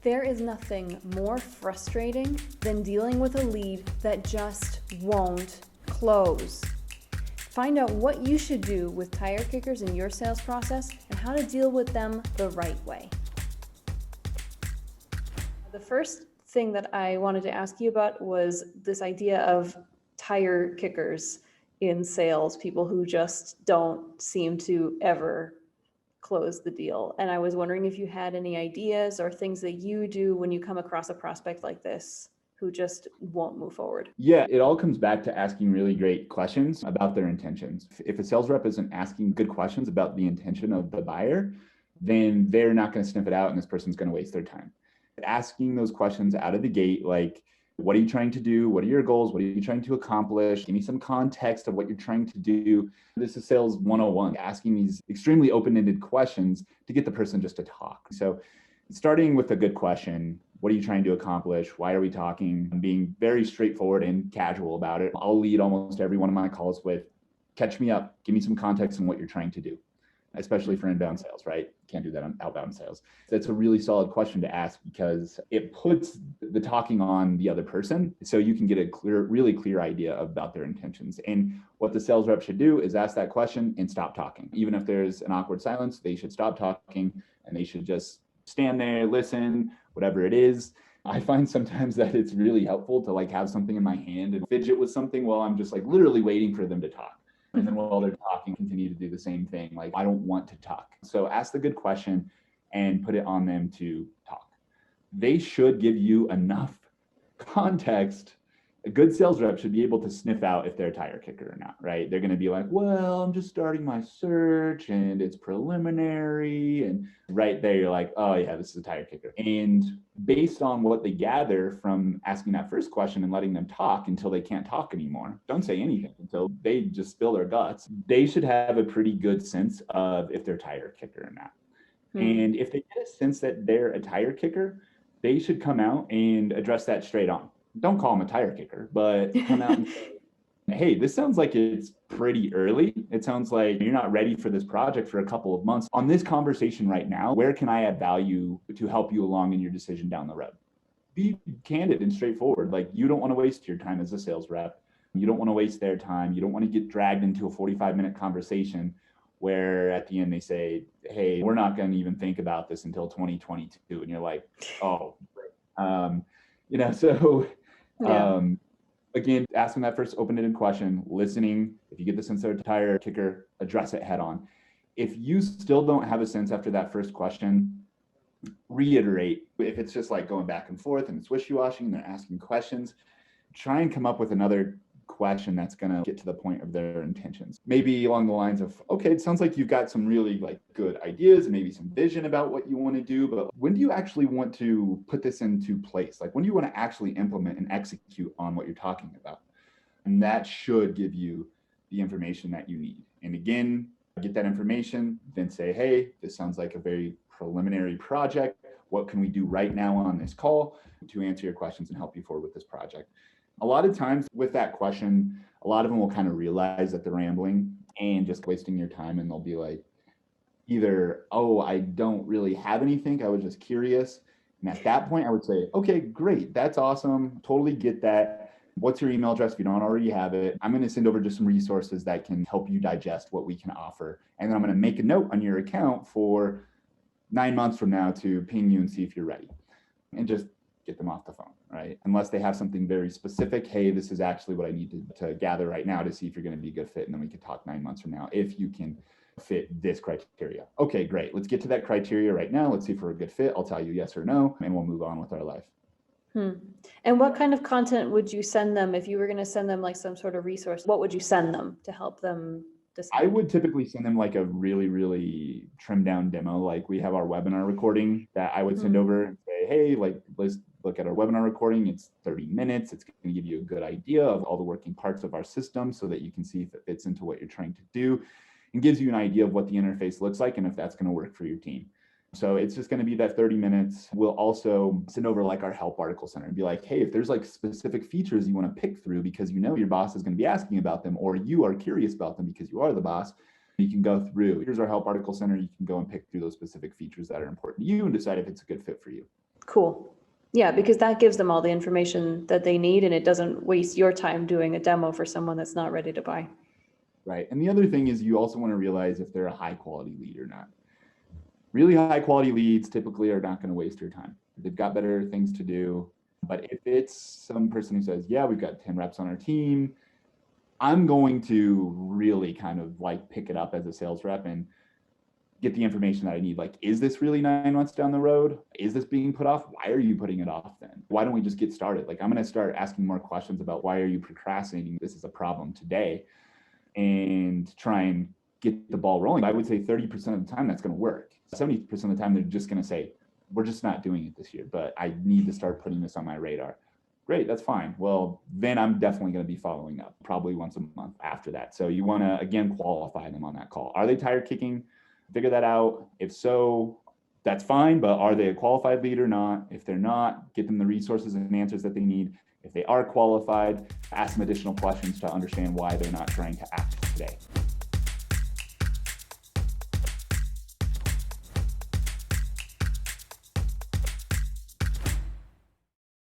There is nothing more frustrating than dealing with a lead that just won't close. Find out what you should do with tire kickers in your sales process and how to deal with them the right way. The first thing that I wanted to ask you about was this idea of tire kickers in sales, people who just don't seem to ever close the deal. And I was wondering if you had any ideas or things that you do when you come across a prospect like this who just won't move forward. Yeah, it all comes back to asking really great questions about their intentions. If a sales rep isn't asking good questions about the intention of the buyer, then they're not going to sniff it out and this person's going to waste their time. Asking those questions out of the gate, like, what are you trying to do? What are your goals? What are you trying to accomplish? Give me some context of what you're trying to do. This is sales 101, asking these extremely open-ended questions to get the person just to talk. So starting with a good question, what are you trying to accomplish? Why are we talking? And being very straightforward and casual about it. I'll lead almost every one of my calls with, catch me up, give me some context on what you're trying to do, especially for inbound sales, right? Can't do that on outbound sales. That's a really solid question to ask because it puts the talking on the other person so you can get a really clear idea about their intentions. And what the sales rep should do is ask that question and stop talking. Even if there's an awkward silence, they should stop talking and they should just stand there, listen, whatever it is. I find sometimes that it's really helpful to like have something in my hand and fidget with something while I'm just like literally waiting for them to talk. And then while they're talking, continue to do the same thing. Like, I don't want to talk. So ask the good question and put it on them to talk. They should give you enough context. A good sales rep should be able to sniff out if they're a tire kicker or not, right? They're going to be like, well, I'm just starting my search and it's preliminary. And right there, you're like, oh yeah, this is a tire kicker. And based on what they gather from asking that first question and letting them talk until they can't talk anymore, don't say anything until they just spill their guts, they should have a pretty good sense of if they're a tire kicker or not. And if they get a sense that they're a tire kicker, they should come out and address that straight on. Don't call them a tire kicker, but come out and say, hey, this sounds like it's pretty early. It sounds like you're not ready for this project for a couple of months. On this conversation right now, where can I add value to help you along in your decision down the road? Be candid and straightforward. Like, you don't want to waste your time as a sales rep. You don't want to waste their time. You don't want to get dragged into a 45-minute conversation where at the end they say, hey, we're not going to even think about this until 2022. And you're like, oh, so again, ask them that first open-ended question, listening. If you get the sense they're a tire kicker, address it head on. If you still don't have a sense after that first question, reiterate. If it's just like going back and forth and it's wishy-washy and they're asking questions, try and come up with another question that's going to get to the point of their intentions. Maybe along the lines of, okay, it sounds like you've got some really like good ideas and maybe some vision about what you want to do, but when do you actually want to put this into place? Like, when do you want to actually implement and execute on what you're talking about? And that should give you the information that you need. And again, get that information, then say, hey, this sounds like a very preliminary project. What can we do right now on this call to answer your questions and help you forward with this project? A lot of times with that question, a lot of them will kind of realize that they're rambling and just wasting your time. And they'll be like, either, oh, I don't really have anything, I was just curious. And at that point, I would say, okay, great. That's awesome. Totally get that. What's your email address if you don't already have it? I'm going to send over just some resources that can help you digest what we can offer. And then I'm going to make a note on your account for 9 months from now to ping you and see if you're ready. And just get them off the phone, right? Unless they have something very specific. Hey, this is actually what I need to gather right now to see if you're going to be a good fit. And then we can talk 9 months from now if you can fit this criteria. Okay, great. Let's get to that criteria right now. Let's see if we're a good fit. I'll tell you yes or no, and we'll move on with our life. And what kind of content would you send them if you were going to send them like some sort of resource? What would you send them to help them decide? I would typically send them like a really, really trimmed down demo. Like, we have our webinar recording that I would send over and say, hey, like, let's look at our webinar recording. It's 30 minutes. It's going to give you a good idea of all the working parts of our system so that you can see if it fits into what you're trying to do, and gives you an idea of what the interface looks like and if that's going to work for your team. So it's just going to be that 30 minutes. We'll also send over like our help article center and be like, hey, if there's like specific features you want to pick through because you know your boss is going to be asking about them, or you are curious about them because you are the boss, you can go through. Here's our help article center. You can go and pick through those specific features that are important to you and decide if it's a good fit for you. Cool. Yeah, because that gives them all the information that they need and it doesn't waste your time doing a demo for someone that's not ready to buy. Right. And the other thing is you also want to realize if they're a high quality lead or not. Really high quality leads typically are not going to waste your time. They've got better things to do. But if it's some person who says, yeah, we've got 10 reps on our team, I'm going to really kind of like pick it up as a sales rep and get the information that I need. Like, is this really 9 months down the road? Is this being put off? Why are you putting it off then? Why don't we just get started? Like, I'm going to start asking more questions about why are you procrastinating? This is a problem today, and try and get the ball rolling. I would say 30% of the time that's going to work. 70% of the time they're just going to say, we're just not doing it this year, but I need to start putting this on my radar. Great, that's fine. Well, then I'm definitely going to be following up probably once a month after that. So you want to, again, qualify them on that call. Are they tire kicking? Figure that out. If so, that's fine, but are they a qualified lead or not? If they're not, get them the resources and answers that they need. If they are qualified, ask them additional questions to understand why they're not trying to act today.